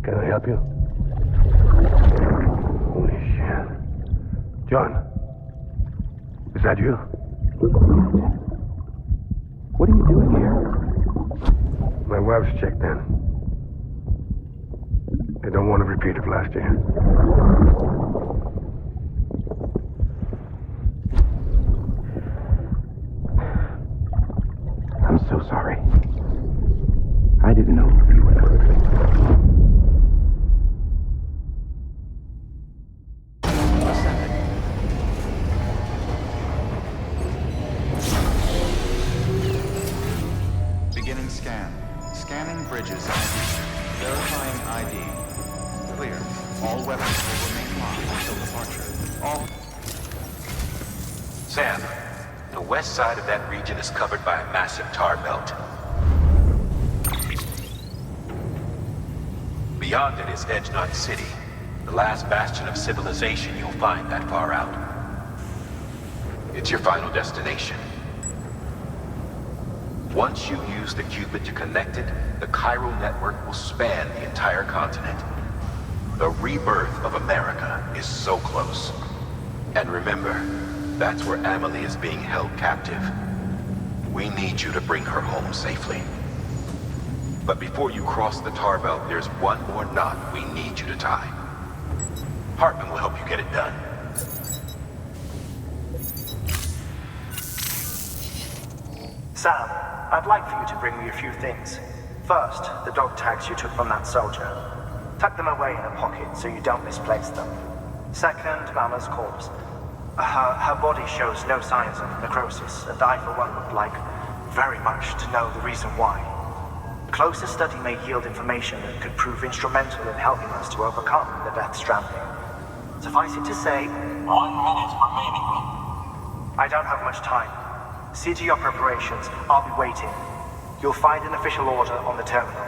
Can I help you? Holy shit. John, is that you? What are you doing here? My wife's checked in. They don't want to repeat of last year. I'm so sorry. I didn't know you were ever going to. Beginning scan. Scanning bridges ID. Verifying ID. Clear. All weapons will remain locked until departure. All... Sam, the west side of that region is covered by a massive tar belt. Beyond it is Edgenut City, the last bastion of civilization you'll find that far out. It's your final destination. Once you use the Cupid to connect it, the chiral network will span the entire continent. The rebirth of America is so close. And remember, that's where Amelie is being held captive. We need you to bring her home safely. But before you cross the tar belt, there's one more knot we need you to tie. Hartman will help you get it done. Sam, I'd like for you to bring me a few things. First, the dog tags you took from that soldier. Tuck them away in a pocket so you don't misplace them. Second, Mama's corpse. Her body shows no signs of necrosis, and I, for one, would like very much to know the reason why. Closer study may yield information that could prove instrumental in helping us to overcome the death stranding. Suffice it to say, 1 minute remaining. I don't have much time. See to your preparations. I'll be waiting. You'll find an official order on the terminal.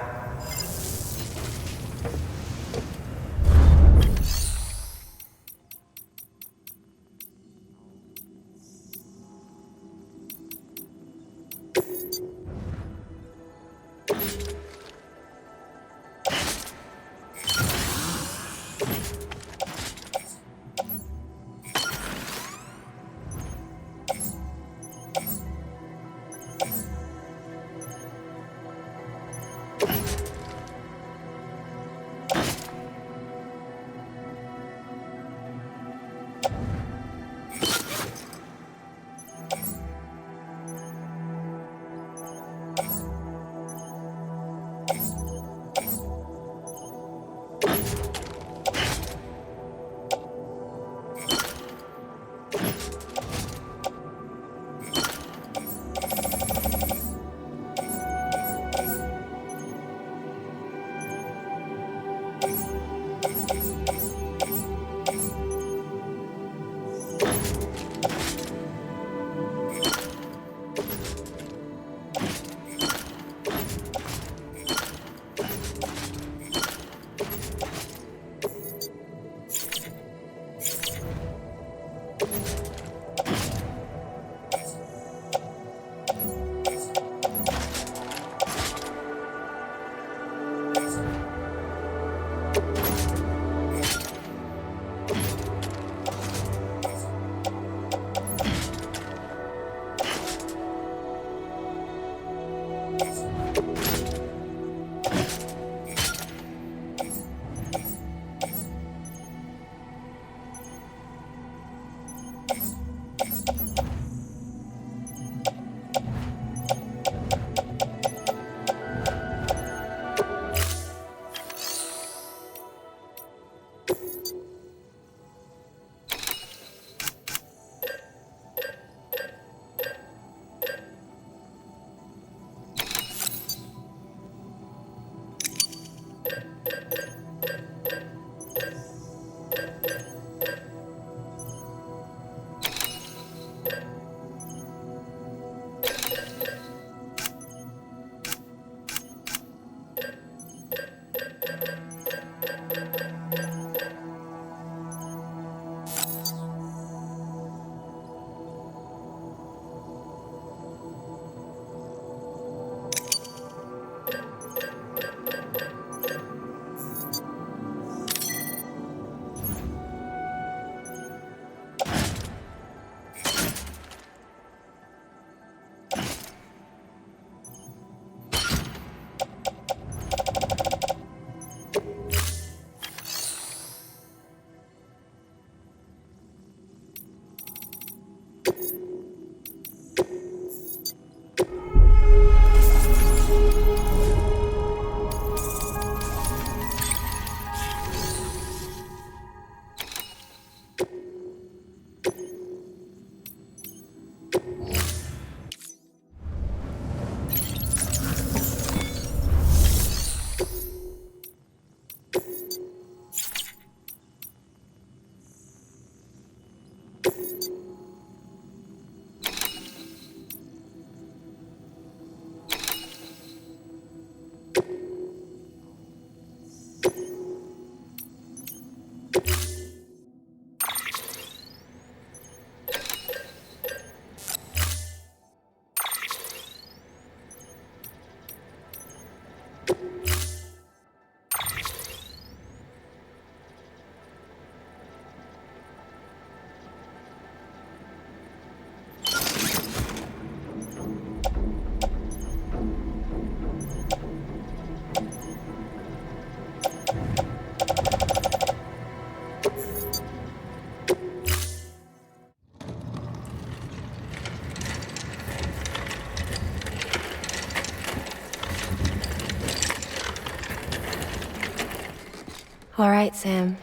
All right, Sam.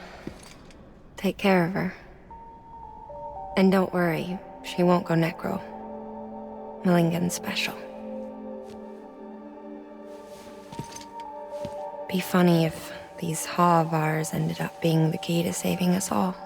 Take care of her. And don't worry, she won't go necro. Millingan's special. Be funny if these Ha of ours ended up being the key to saving us all.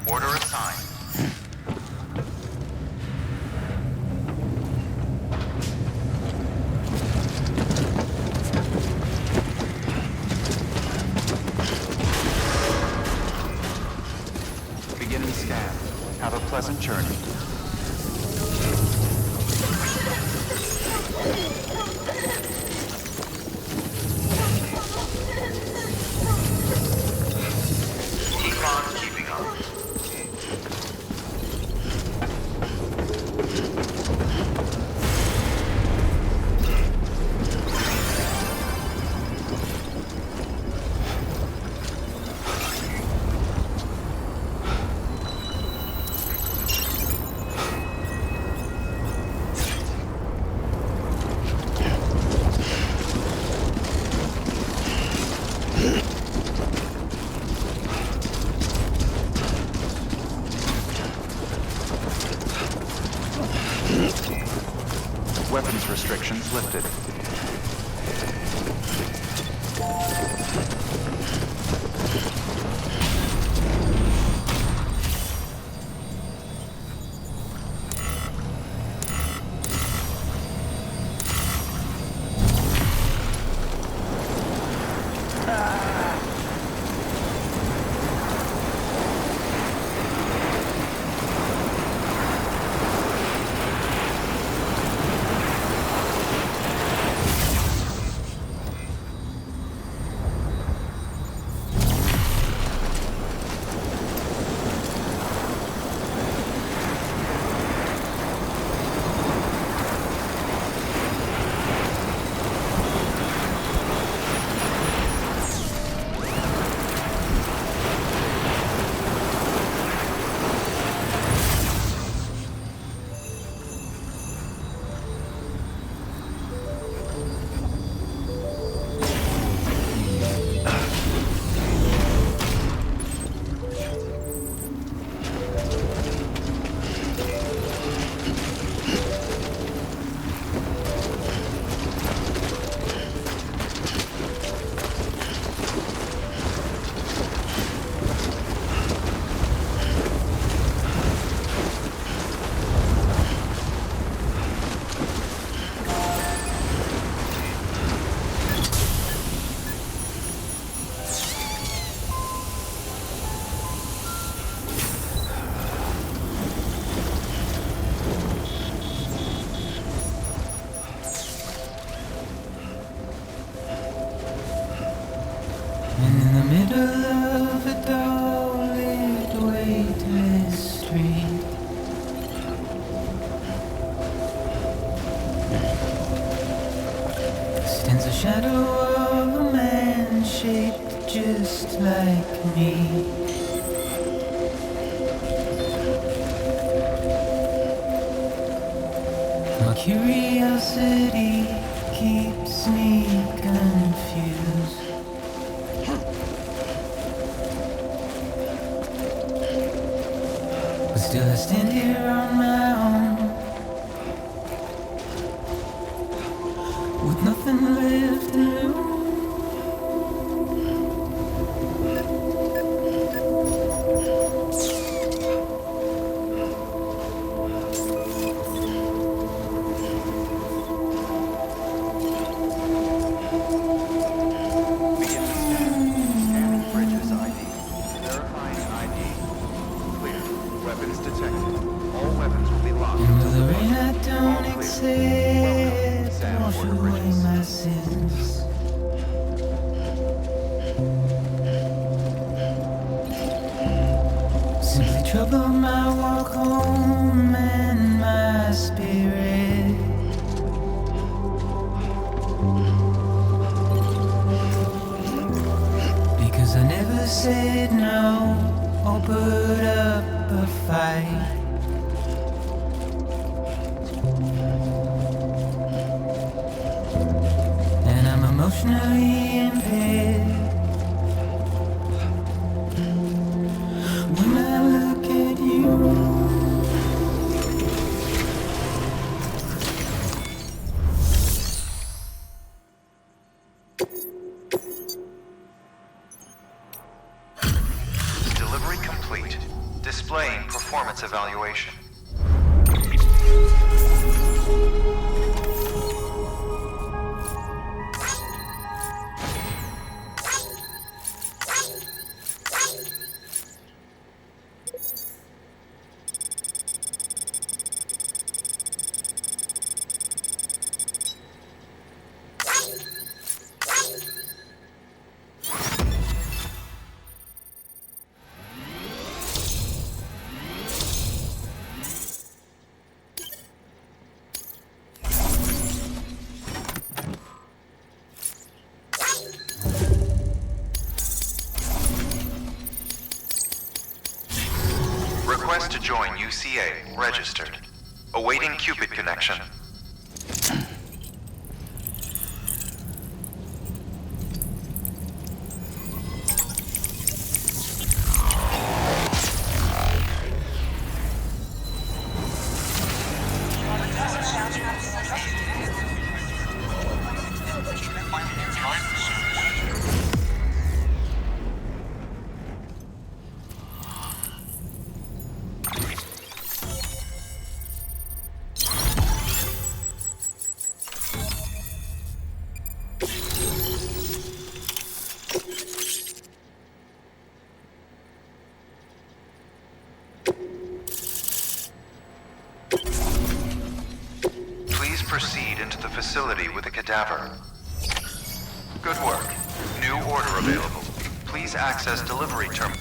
Order assigned. Beginning scan. Have a pleasant journey. Keep on keeping on. Weapons restrictions lifted. And in the middle of a dull-lit weightless street, stands the shadow of a man shaped just like me. My curiosity keeps me confused. But still I stand here on my own, with nothing left to lose. Scanning bridges ID. Verifying ID. Clear. Weapons detected. All weapons said no or put up a fight. And I'm emotionally impaired. When I look at you, Delivery complete. Displaying performance evaluation. Request to join UCA. Registered. Awaiting Cupid connection. Proceed into the facility with a cadaver. Good work. New order available. Please access delivery terminal.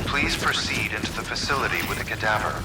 Please proceed into the facility with a cadaver.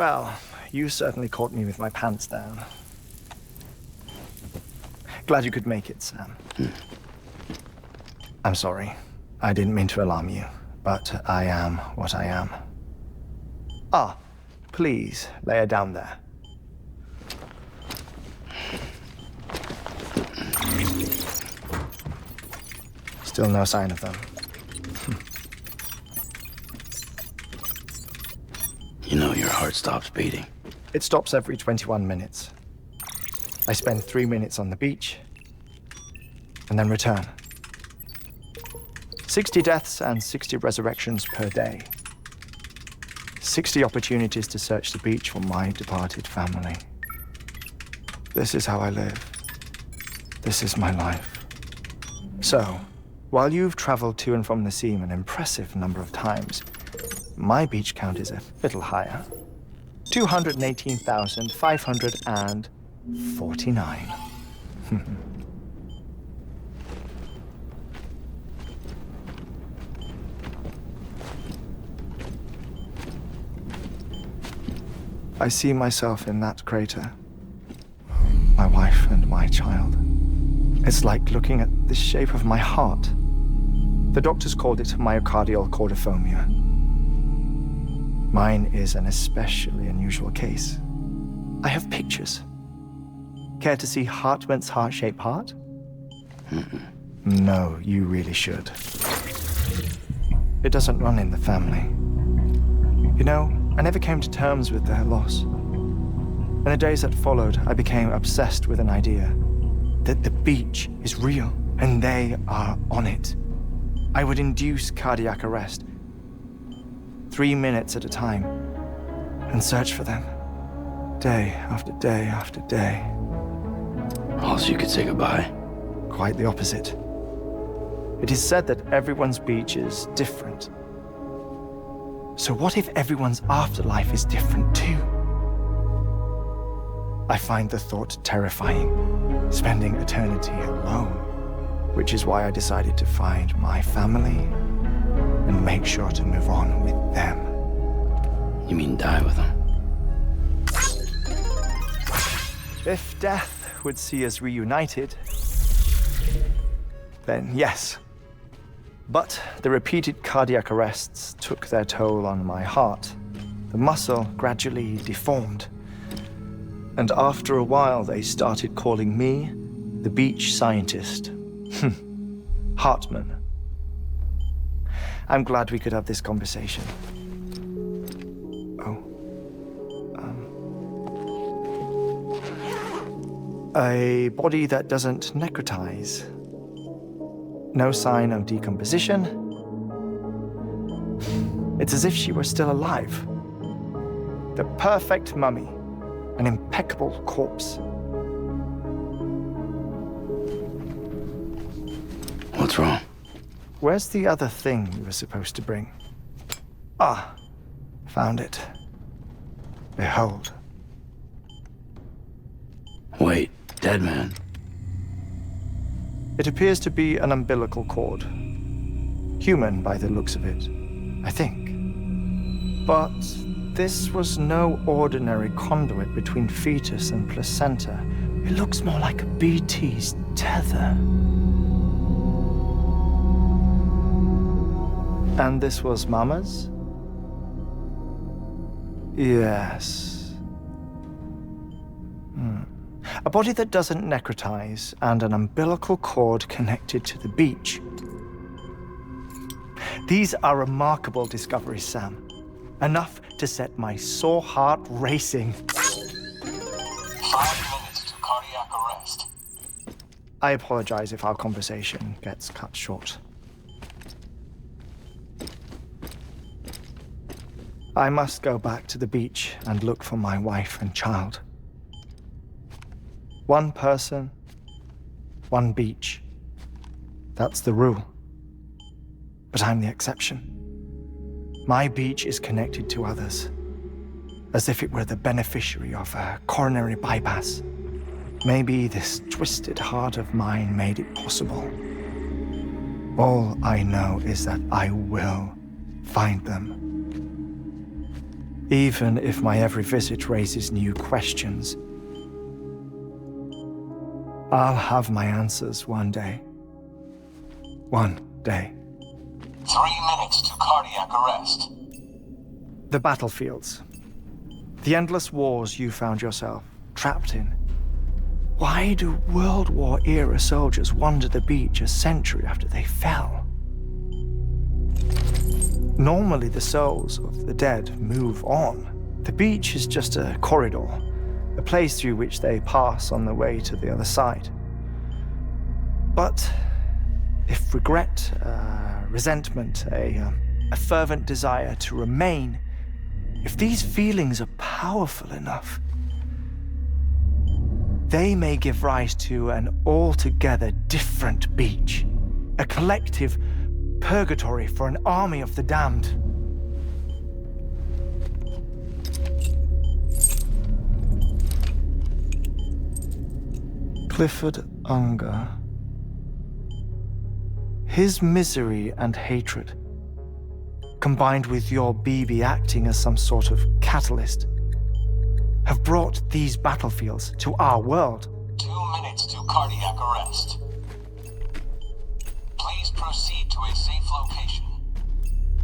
Well, you certainly caught me with my pants down. Glad you could make it, Sam. I'm sorry. I didn't mean to alarm you, but I am what I am. Ah, please lay her down there. Still no sign of them. You know your heart stops beating. It stops every 21 minutes. I spend 3 minutes on the beach, and then return. 60 deaths and 60 resurrections per day. 60 opportunities to search the beach for my departed family. This is how I live. This is my life. So, while you've traveled to and from the sea an impressive number of times, my beach count is a little higher. 218,549. I see myself in that crater. My wife and my child. It's like looking at the shape of my heart. The doctors called it myocardial cordiformia. Mine is an especially unusual case. I have pictures. Care to see Hartman's heart-shaped heart? No, you really should. It doesn't run in the family. You know, I never came to terms with their loss. In the days that followed, I became obsessed with an idea that the beach is real and they are on it. I would induce cardiac arrest, 3 minutes at a time, and search for them, day after day after day. Also, you could say goodbye. Quite the opposite. It is said that everyone's beach is different. So what if everyone's afterlife is different too? I find the thought terrifying, spending eternity alone, which is why I decided to find my family and make sure to move on with them. You mean die with them? If death would see us reunited, then yes. But the repeated cardiac arrests took their toll on my heart. The muscle gradually deformed. And after a while, they started calling me the beach scientist. Hartman. I'm glad we could have this conversation. A body that doesn't necrotize. No sign of decomposition. It's as if she were still alive. The perfect mummy. An impeccable corpse. What's wrong? Where's the other thing you were supposed to bring? Ah, found it. Behold. Wait, dead man. It appears to be an umbilical cord. Human by the looks of it, I think. But this was no ordinary conduit between fetus and placenta. It looks more like a BT's tether. And this was Mama's? Yes. A body that doesn't necrotize and an umbilical cord connected to the beach. These are remarkable discoveries, Sam. Enough to set my sore heart racing. 5 minutes to cardiac arrest. I apologize if our conversation gets cut short. I must go back to the beach and look for my wife and child. One person, one beach. That's the rule. But I'm the exception. My beach is connected to others, as if it were the beneficiary of a coronary bypass. Maybe this twisted heart of mine made it possible. All I know is that I will find them. even if my every visit raises new questions. I'll have my answers one day. One day. 3 minutes to cardiac arrest. The battlefields. The endless wars you found yourself trapped in. Why do World War-era soldiers wander the beach a century after they fell? Normally, the souls of the dead move on. The beach is just a corridor, a place through which they pass on the way to the other side. But if regret, resentment, a fervent desire to remain, if these feelings are powerful enough, they may give rise to an altogether different beach, a collective purgatory for an army of the damned. Clifford Unger. His misery and hatred, combined with your BB acting as some sort of catalyst, have brought these battlefields to our world. 2 minutes to cardiac arrest. Please proceed to a safe location.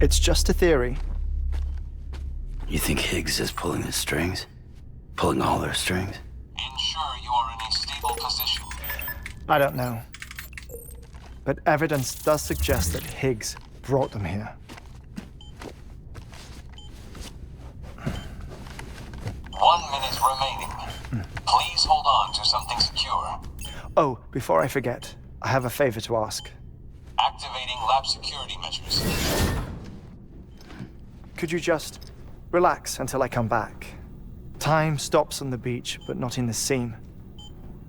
It's just a theory. You think Higgs is pulling the strings? Pulling all their strings? Ensure you are in a stable position. I don't know. But evidence does suggest that Higgs brought them here. 1 minute remaining. Please hold on to something secure. Oh, before I forget, I have a favor to ask. Activating lab security measures. Could you just relax until I come back? Time stops on the beach, but not in the scene.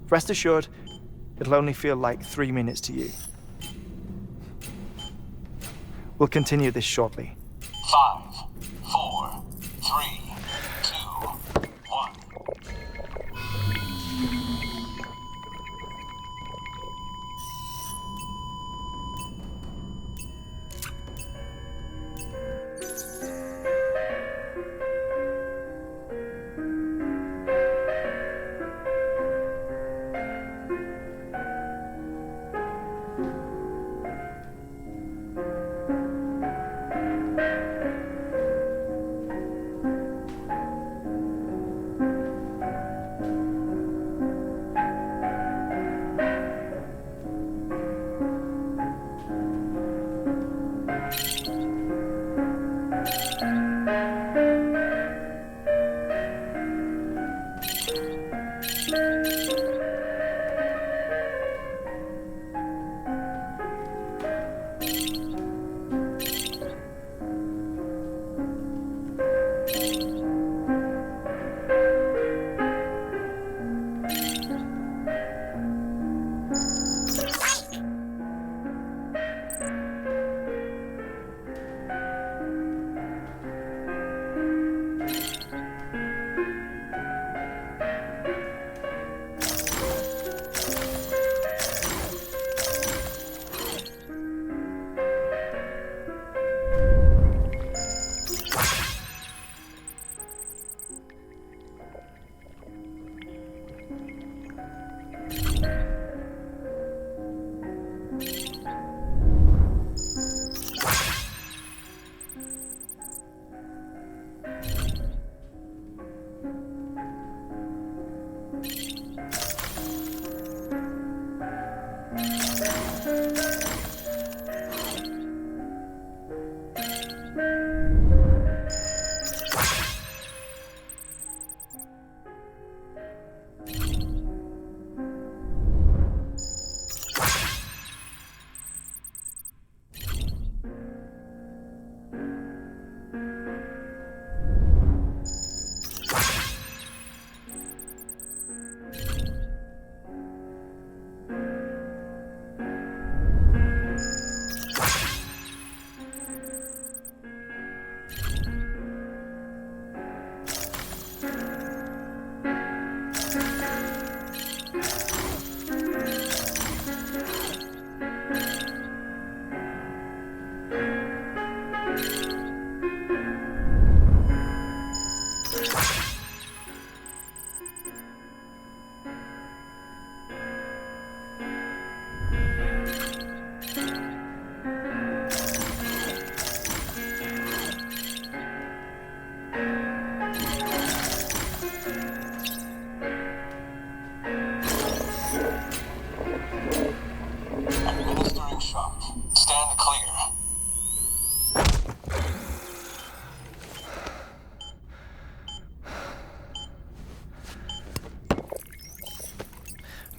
Rest assured, it'll only feel like 3 minutes to you. We'll continue this shortly. 5, 4, 3, 2, 1.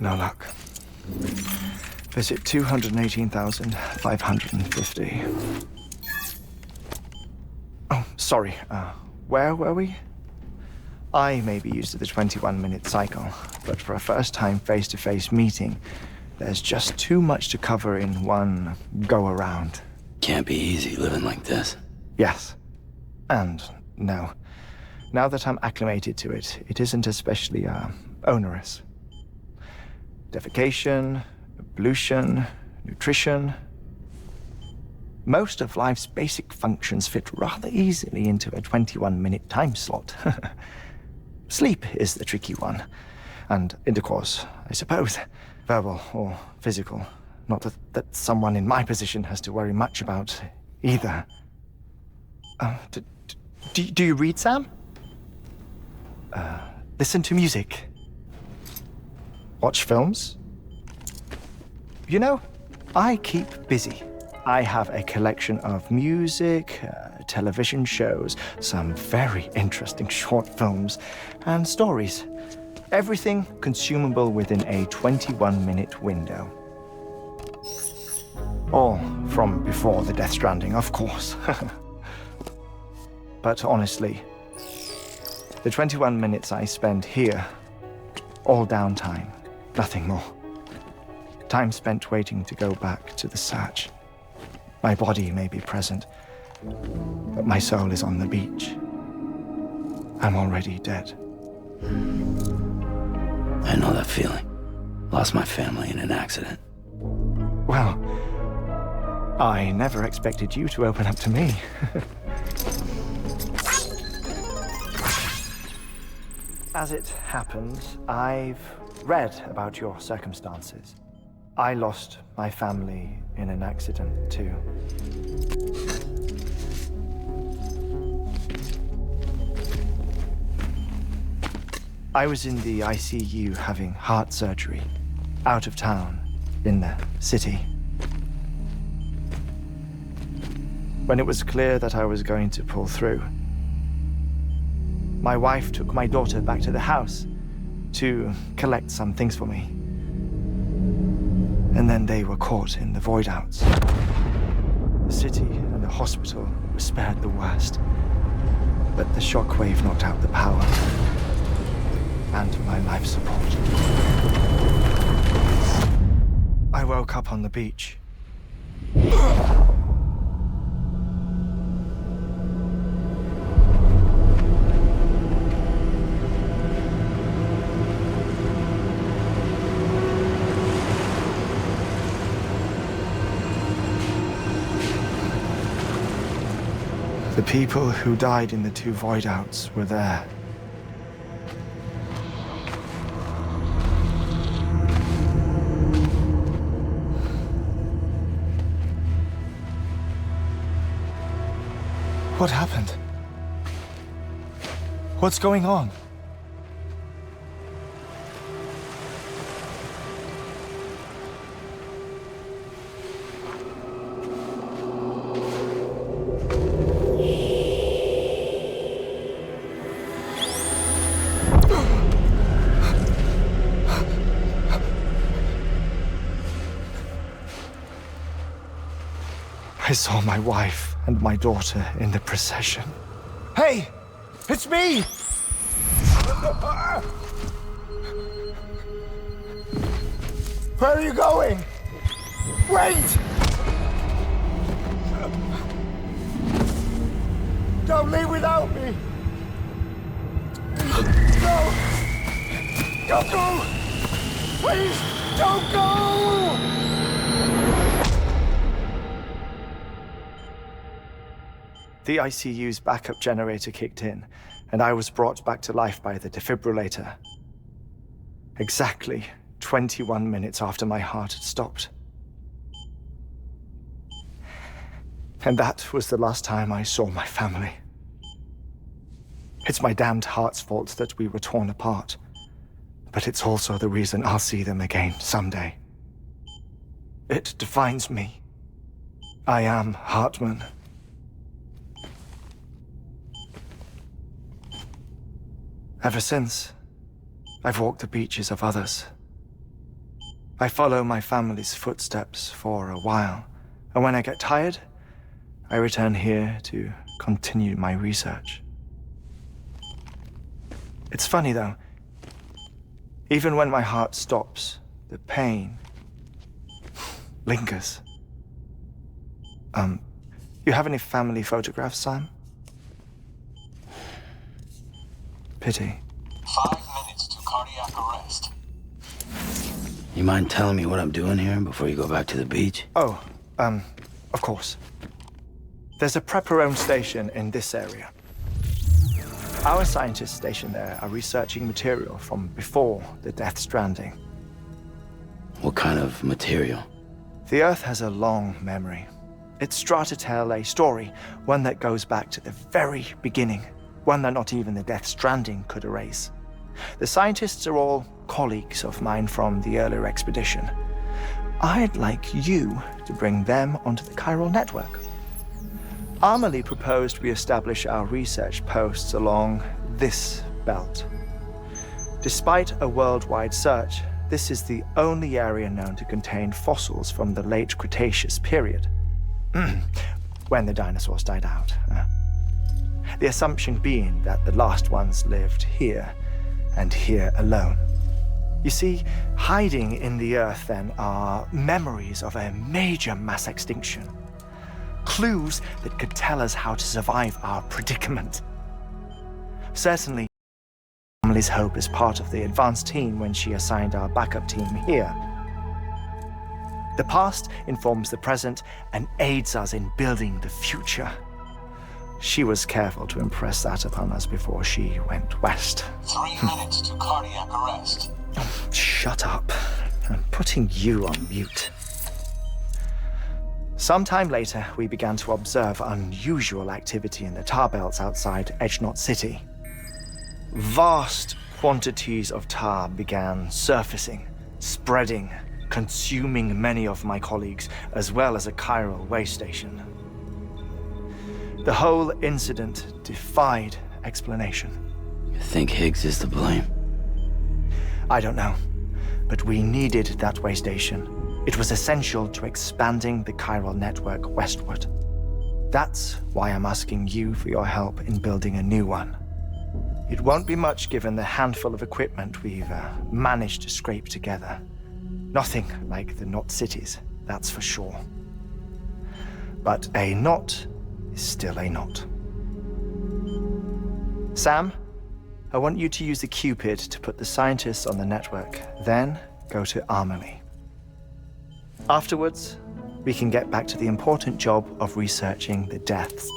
No luck. Visit 218,550. Oh, sorry. Where were we? I may be used to the 21-minute cycle, but for a first-time face-to-face meeting, there's just too much to cover in one go-around. Can't be easy living like this. Yes. And no. Now that I'm acclimated to it, it isn't especially, onerous. Defecation, ablution, nutrition. Most of life's basic functions fit rather easily into a 21-minute time slot. Sleep is the tricky one. And intercourse, I suppose. Verbal or physical. Not that someone in my position has to worry much about either. Do you read, Sam? Listen to music. Watch films? You know, I keep busy. I have a collection of music, television shows, some very interesting short films, and stories. Everything consumable within a 21-minute window. All from before the Death Stranding, of course. But honestly, the 21 minutes I spend here, all downtime, nothing more. Time spent waiting to go back to the search. My body may be present, but my soul is on the beach. I'm already dead. I know that feeling. Lost my family in an accident. Well, I never expected you to open up to me. As it happens, I've read about your circumstances. I lost my family in an accident, too. I was in the ICU having heart surgery, out of town, in the city. When it was clear that I was going to pull through, my wife took my daughter back to the house to collect some things for me. And then they were caught in the void outs. The city and the hospital were spared the worst, but the shockwave knocked out the power and my life support. I woke up on the beach. The people who died in the two void outs were there. What happened? What's going on? I saw my wife and my daughter in the procession. Hey! It's me! Where are you going? Wait! Don't leave without me! No! Don't go! Please, don't go! The ICU's backup generator kicked in, and I was brought back to life by the defibrillator. Exactly 21 minutes after my heart had stopped. And that was the last time I saw my family. It's my damned heart's fault that we were torn apart, but it's also the reason I'll see them again someday. It defines me. I am Hartman. Ever since, I've walked the beaches of others, I follow my family's footsteps for a while, and when I get tired, I return here to continue my research. It's funny though, even when my heart stops, the pain lingers. You have any family photographs, Sam? Pity. 5 minutes to cardiac arrest. You mind telling me what I'm doing here before you go back to the beach? Oh, of course. There's a Prepperone station in this area. Our scientists stationed there are researching material from before the Death Stranding. What kind of material? The Earth has a long memory. It's trying to tell a story, one that goes back to the very beginning, one that not even the Death Stranding could erase. The scientists are all colleagues of mine from the earlier expedition. I'd like you to bring them onto the chiral network. Amelie proposed we establish our research posts along this belt. Despite a worldwide search, this is the only area known to contain fossils from the late Cretaceous period, when the dinosaurs died out. The assumption being that the last ones lived here, and here alone. You see, hiding in the Earth then are memories of a major mass extinction. Clues that could tell us how to survive our predicament. Certainly, Amelie's hope is part of the advanced team when she assigned our backup team here. The past informs the present and aids us in building the future. She was careful to impress that upon us before she went west. 3 minutes to cardiac arrest. Shut up. I'm putting you on mute. Sometime later, we began to observe unusual activity in the tar belts outside Edgenot City. Vast quantities of tar began surfacing, spreading, consuming many of my colleagues, as well as a chiral way station. The whole incident defied explanation. You think Higgs is to blame? I don't know, but we needed that way station. It was essential to expanding the chiral network westward. That's why I'm asking you for your help in building a new one. It won't be much given the handful of equipment we've managed to scrape together. Nothing like the knot cities, that's for sure. But a knot is still a knot. Sam, I want you to use the Cupid to put the scientists on the network, then go to Amelie. Afterwards, we can get back to the important job of researching the deaths.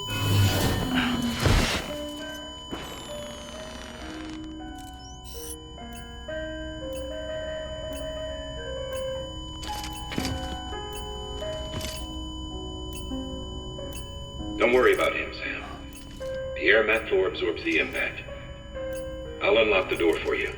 Don't worry about him, Sam. The air mat floor absorbs the impact. I'll unlock the door for you.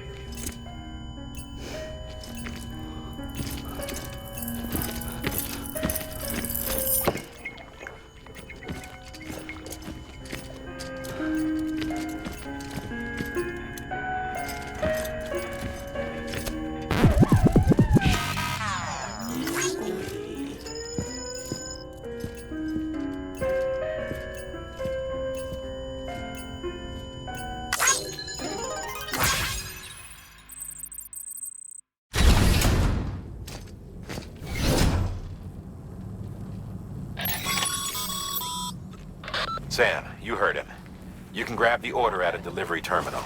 Sam, you heard him. You can grab the order at a delivery terminal.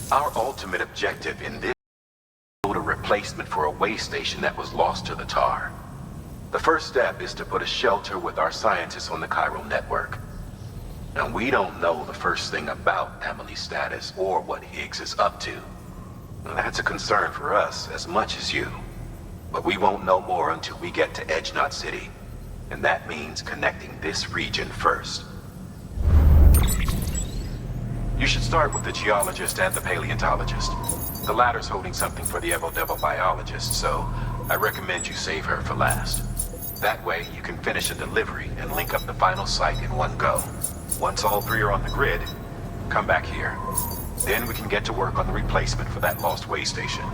Our ultimate objective in this is to build a replacement for a way station that was lost to the tar. The first step is to put a shelter with our scientists on the chiral network. Now, we don't know the first thing about Amelie's status or what Higgs is up to. That's a concern for us as much as you. But we won't know more until we get to Edgenot City. And that means connecting this region first. You should start with the geologist and the paleontologist. The latter's holding something for the Evo-Devo biologist, so I recommend you save her for last. That way, you can finish a delivery and link up the final site in one go. Once all three are on the grid, come back here. Then we can get to work on the replacement for that lost way station.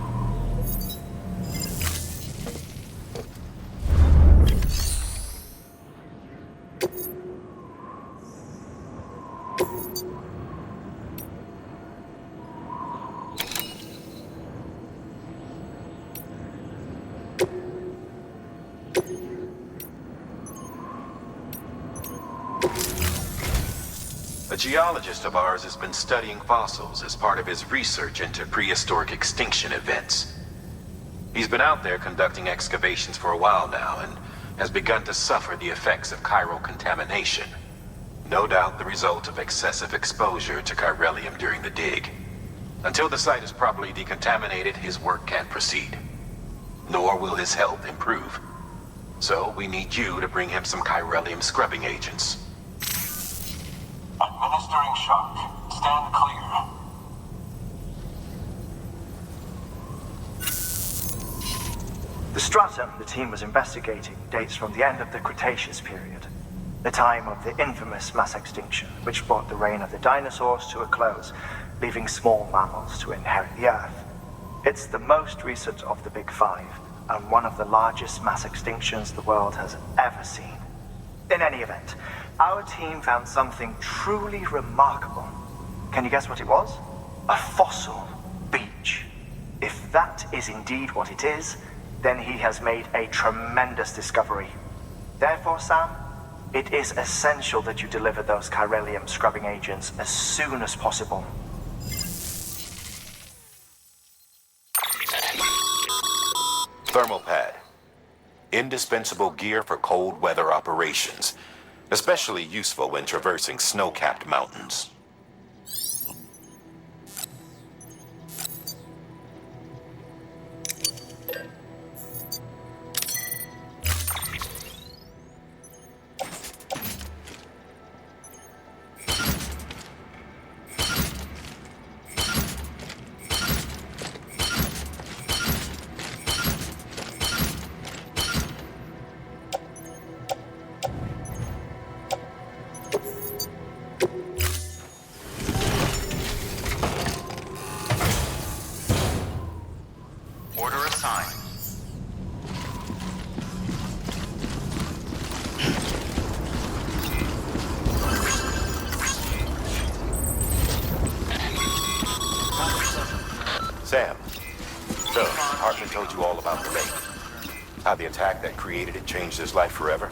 A geologist of ours has been studying fossils as part of his research into prehistoric extinction events. He's been out there conducting excavations for a while now and has begun to suffer the effects of chiral contamination. No doubt the result of excessive exposure to chiralium during the dig. Until the site is properly decontaminated, his work can't proceed. Nor will his health improve. So we need you to bring him some chiralium scrubbing agents. Administering shock. Stand clear. The stratum the team was investigating dates from the end of the Cretaceous period, the time of the infamous mass extinction, which brought the reign of the dinosaurs to a close, leaving small mammals to inherit the Earth. It's the most recent of the Big Five, and one of the largest mass extinctions the world has ever seen. In any event, our team found something truly remarkable. Can you guess what it was? A fossil beach. If that is indeed what it is, then he has made a tremendous discovery. Therefore, Sam, it is essential that you deliver those chiralium scrubbing agents as soon as possible. Thermal pad. Indispensable gear for cold weather operations. Especially useful when traversing snow-capped mountains. Order assigned. Sam. So, Hartman told you all about the lake. How the attack that created it changed his life forever?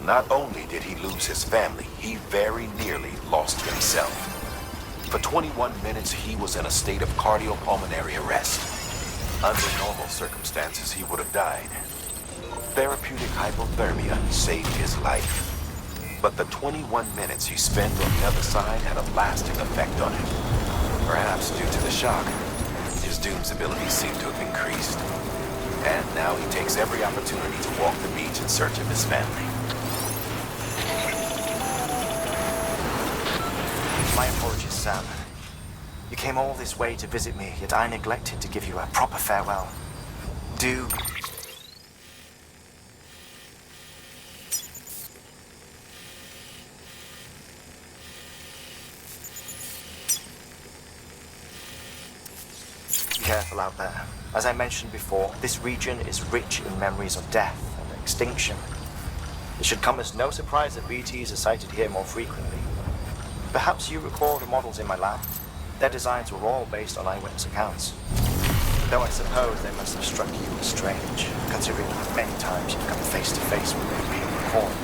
Not only did he lose his family, he very nearly lost himself. For 21 minutes, he was in a state of cardiopulmonary arrest. Under normal circumstances, he would have died. Therapeutic hypothermia saved his life. But the 21 minutes he spent on the other side had a lasting effect on him. Perhaps due to the shock, his Doom's abilities seem to have increased. And now he takes every opportunity to walk the beach in search of his family. My apologies, Sam. You came all this way to visit me, yet I neglected to give you a proper farewell. Do... Be careful out there. As I mentioned before, this region is rich in memories of death and extinction. It should come as no surprise that BTs are sighted here more frequently. Perhaps you recall the models in my lab? Their designs were all based on eyewitness accounts. Though I suppose they must have struck you as strange, considering many times you've come face to face with them being recorded.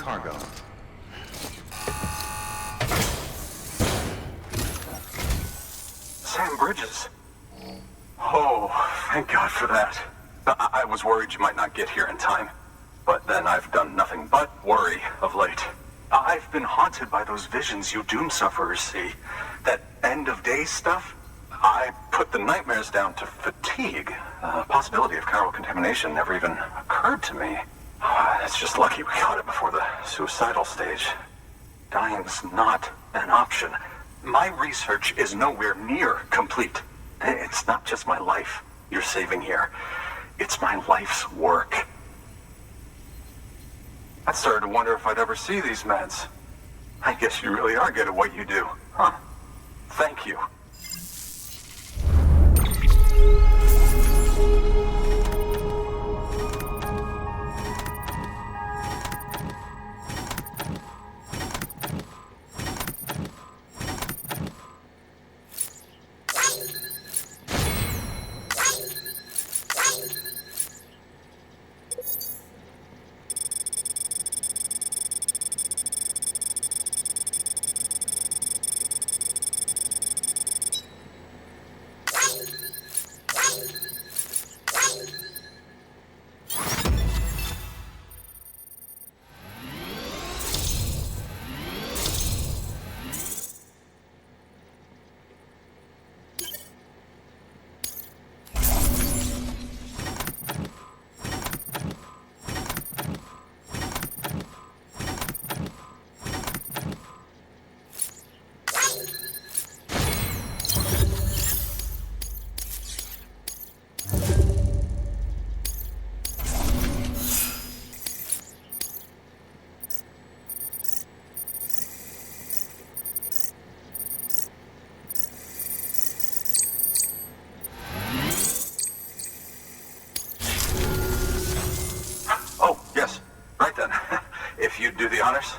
cargo. Sam Bridges. Oh, thank God for that. I was worried you might not get here in time. But then I've done nothing but worry of late. I've been haunted by those visions you doom sufferers see. That end of days stuff. I put the nightmares down to fatigue. The possibility of chiral contamination never even occurred to me. It's just lucky we caught it before the suicidal stage. Dying's not an option. My research is nowhere near complete. It's not just my life you're saving here. It's my life's work. I started to wonder if I'd ever see these meds. I guess you really are good at what you do, huh? Thank you. If you'd do the honors.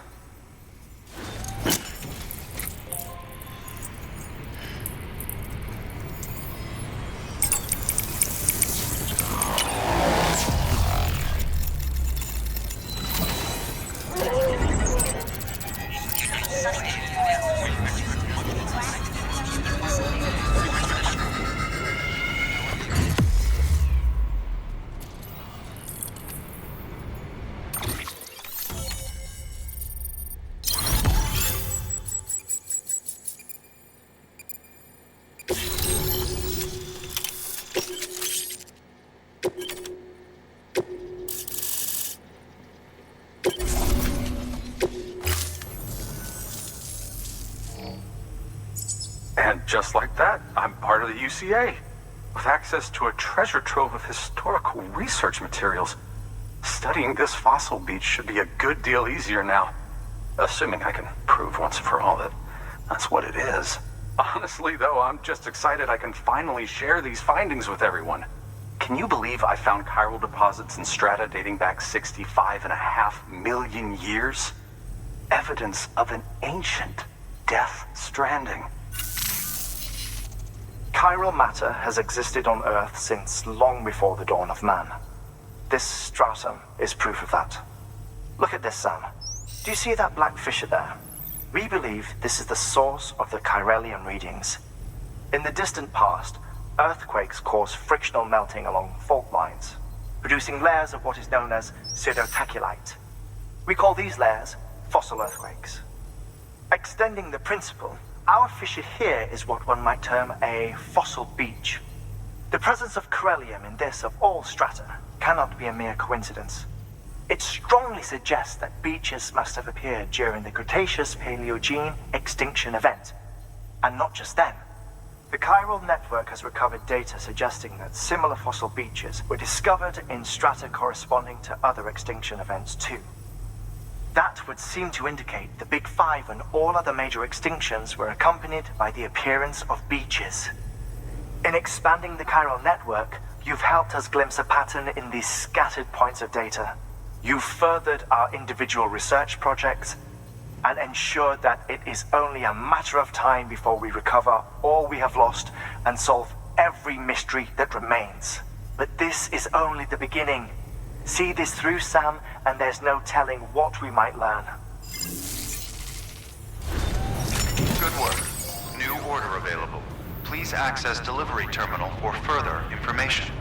And just like that, I'm part of the UCA, with access to a treasure trove of historical research materials. Studying this fossil beach should be a good deal easier now, assuming I can prove once and for all that that's what it is. Honestly, though, I'm just excited I can finally share these findings with everyone. Can you believe I found chiral deposits in strata dating back 65.5 million years? Evidence of an ancient death stranding. Chiral matter has existed on Earth since long before the dawn of man. This stratum is proof of that. Look at this, Sam. Do you see that black fissure there? We believe this is the source of the Chiralian readings. In the distant past, earthquakes cause frictional melting along fault lines, producing layers of what is known as pseudotachylite. We call these layers fossil earthquakes. Extending the principle, our fissure here is what one might term a fossil beach. The presence of chiralium in this of all strata cannot be a mere coincidence. It strongly suggests that beaches must have appeared during the Cretaceous-Paleogene extinction event. And not just then. The chiral network has recovered data suggesting that similar fossil beaches were discovered in strata corresponding to other extinction events too. That would seem to indicate the Big Five and all other major extinctions were accompanied by the appearance of beaches. In expanding the chiral network, you've helped us glimpse a pattern in these scattered points of data. You've furthered our individual research projects and ensured that it is only a matter of time before we recover all we have lost and solve every mystery that remains. But this is only the beginning. See this through, Sam, and there's no telling what we might learn. Good work. New order available. Please access delivery terminal for further information.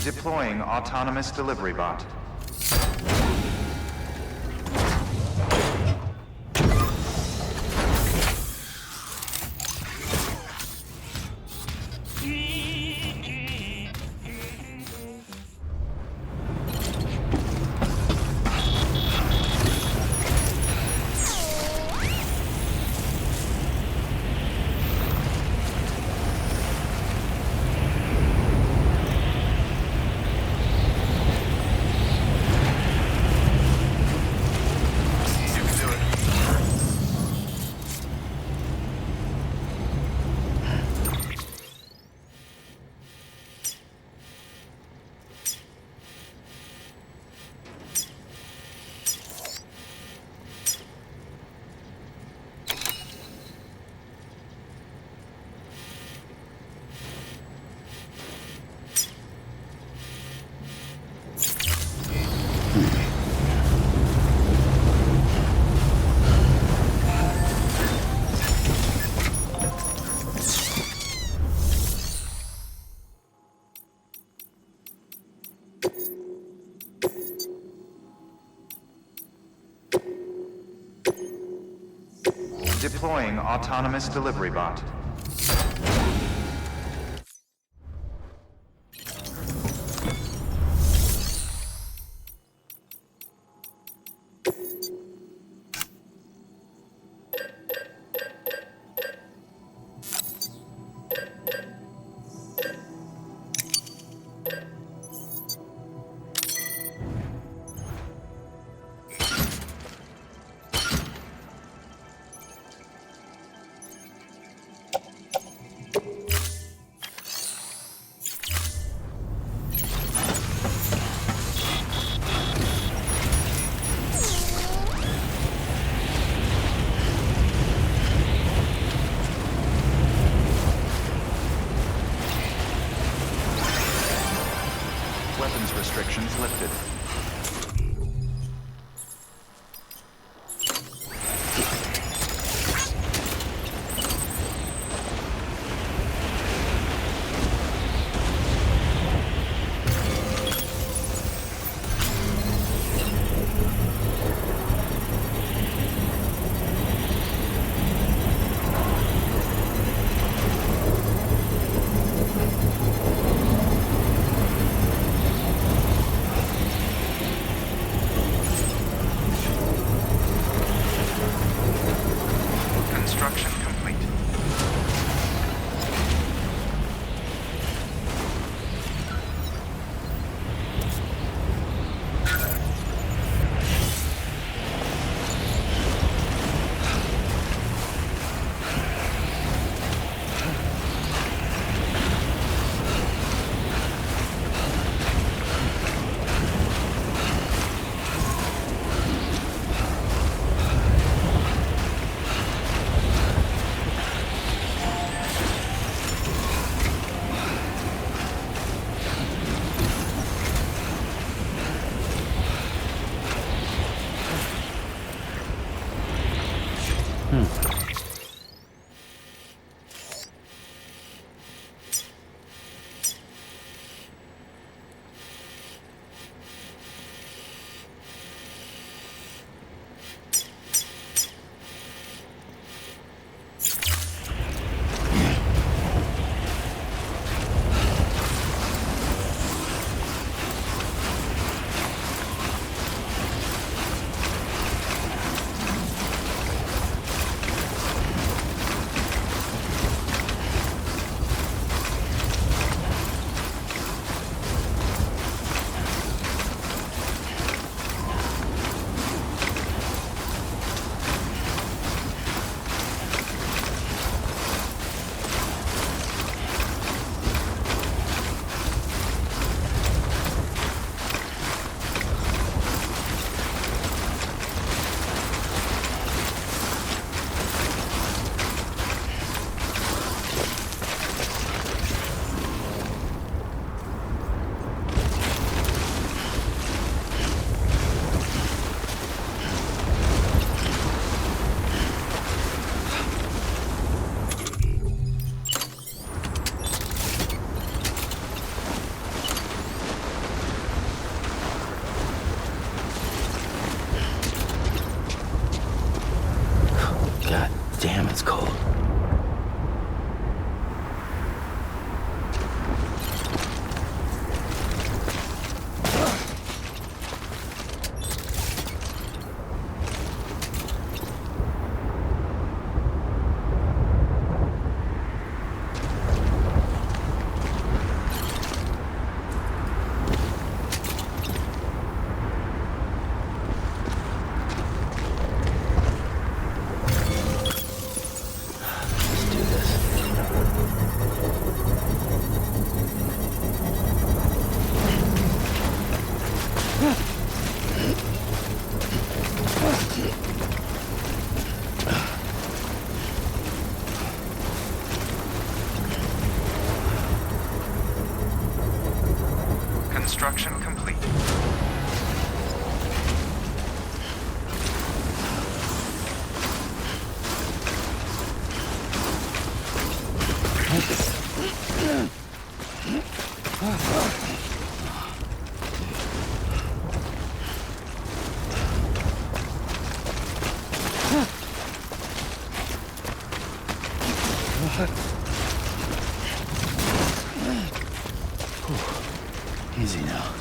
Deploying autonomous delivery bot. Deploying autonomous delivery bot. Weapons restrictions lifted. Construction complete. Easy now.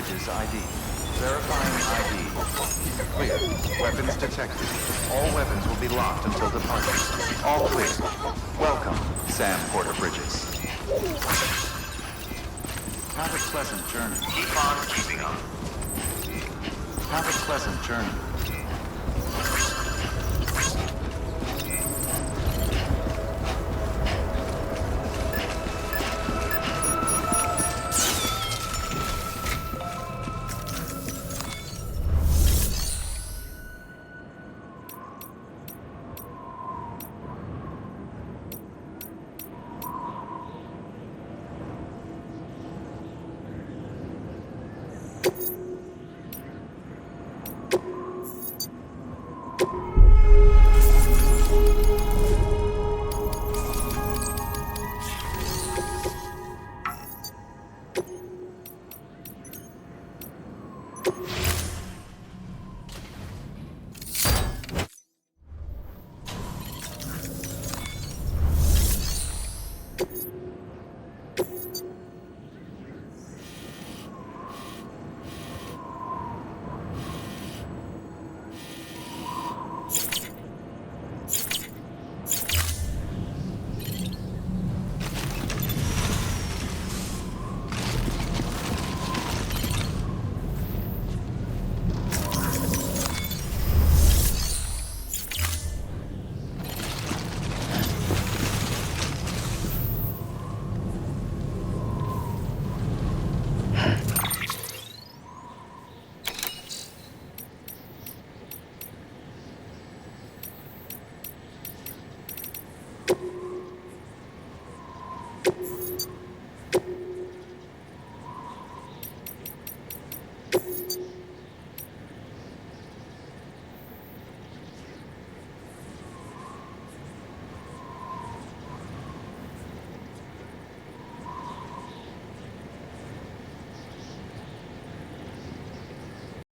Bridges ID. Verifying ID. Clear. Weapons detected. All weapons will be locked until departure. All clear. Welcome, Sam Porter Bridges. Have a pleasant journey. Keep on keeping on. Have a pleasant journey.